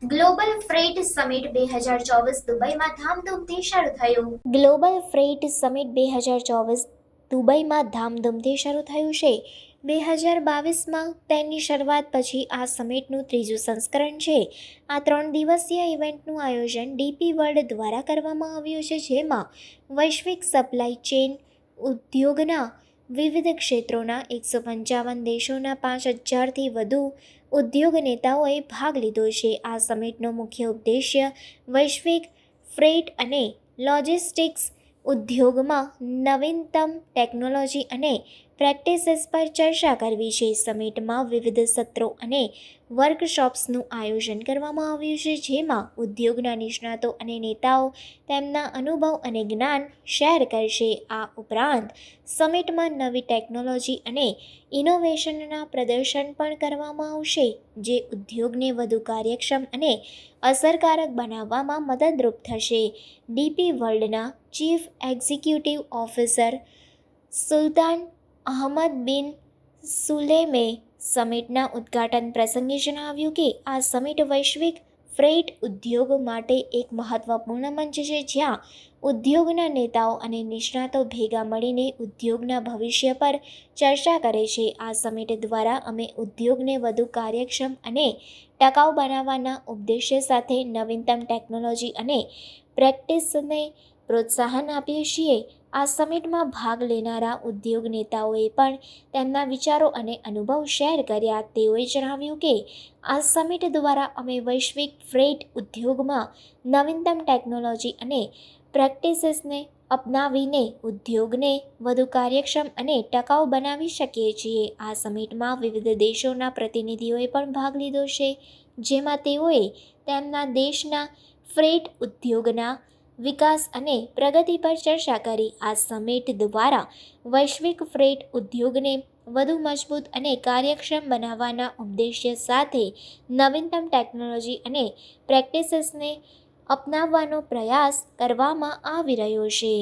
Global freight summit 2024 દુબઈમાં ધામધૂમથી શરૂ થયું. ગ્લોબલ ફ્રેટ સમિટ 2024 દુબઈમાં ધામધૂમથી શરૂ થયું છે. 2022માં તેની શરૂઆત પછી આ સમિટનું ત્રીજું સંસ્કરણ છે. આ 3 દિવસીય ઇવેન્ટનું આયોજન ડીપી વર્લ્ડ દ્વારા કરવામાં આવ્યું છે, જેમાં વૈશ્વિક સપ્લાય ચેઇન ઉદ્યોગના વિવિધ ક્ષેત્રોના 155 દેશોના 5000થી વધુ ઉદ્યોગ નેતાઓએ ભાગ લીધો છે. આ સમિટનો મુખ્ય ઉદ્દેશ્ય વૈશ્વિક ફ્રેટ અને લોજિસ્ટિક્સ ઉદ્યોગમાં નવીનતમ ટેકનોલોજી અને પ્રેક્ટિસીસ પર ચર્ચા કરવી છે. સમિટમાં વિવિધ સત્રો અને વર્કશોપ્સનું આયોજન કરવામાં આવ્યું છે, જેમાં ઉદ્યોગના નિષ્ણાતો અને નેતાઓ તેમના અનુભવ અને જ્ઞાન શેર કરશે. આ ઉપરાંત સમિટમાં નવી ટેકનોલોજી અને ઇનોવેશનના પ્રદર્શન પણ કરવામાં આવશે, જે ઉદ્યોગને વધુ કાર્યક્ષમ અને અસરકારક બનાવવામાં મદદરૂપ થશે. ડીપી વર્લ્ડના ચીફ એક્ઝિક્યુટિવ ઓફિસર સુલ્તાન અહમદ બિન સુલેમે સમિટના ઉદ્ઘાટન પ્રસંગે જણાવ્યું કે આ સમિટ વૈશ્વિક ફ્રેટ ઉદ્યોગ માટે એક મહત્વપૂર્ણ મંચ છે, જ્યાં ઉદ્યોગના નેતાઓ અને નિષ્ણાતો ભેગા મળીને ઉદ્યોગના ભવિષ્ય પર ચર્ચા કરે છે. આ સમિટ દ્વારા અમે ઉદ્યોગને વધુ કાર્યક્ષમ અને ટકાઉ બનાવવાના ઉદ્દેશ્ય સાથે નવીનતમ ટેકનોલોજી અને પ્રેક્ટિસને પ્રોત્સાહન આપીએ છીએ. આ સમિટમાં ભાગ લેનારા ઉદ્યોગ નેતાઓએ પણ તેમના વિચારો અને અનુભવ શેર કર્યા. તેઓએ જણાવ્યું કે આ સમિટ દ્વારા અમે વૈશ્વિક ફ્રેટ ઉદ્યોગમાં નવીનતમ ટેકનોલોજી અને પ્રેક્ટિસીસને અપનાવીને ઉદ્યોગને વધુ કાર્યક્ષમ અને ટકાઉ બનાવી શકીએ છીએ. આ સમિટમાં વિવિધ દેશોના પ્રતિનિધિઓએ પણ ભાગ લીધો છે, જેમાં તેઓએ તેમના દેશના ફ્રેટ ઉદ્યોગના વિકાસ અને પ્રગતિ પર ચર્ચા કરી. આ સમિટ દ્વારા વૈશ્વિક ફ્રેટ ઉદ્યોગને વધુ મજબૂત અને કાર્યક્ષમ બનાવવાના ઉદ્દેશ્ય સાથે નવીનતમ ટેકનોલોજી અને પ્રેક્ટિસીસને અપનાવવાનો પ્રયાસ કરવામાં આવી રહ્યો છે.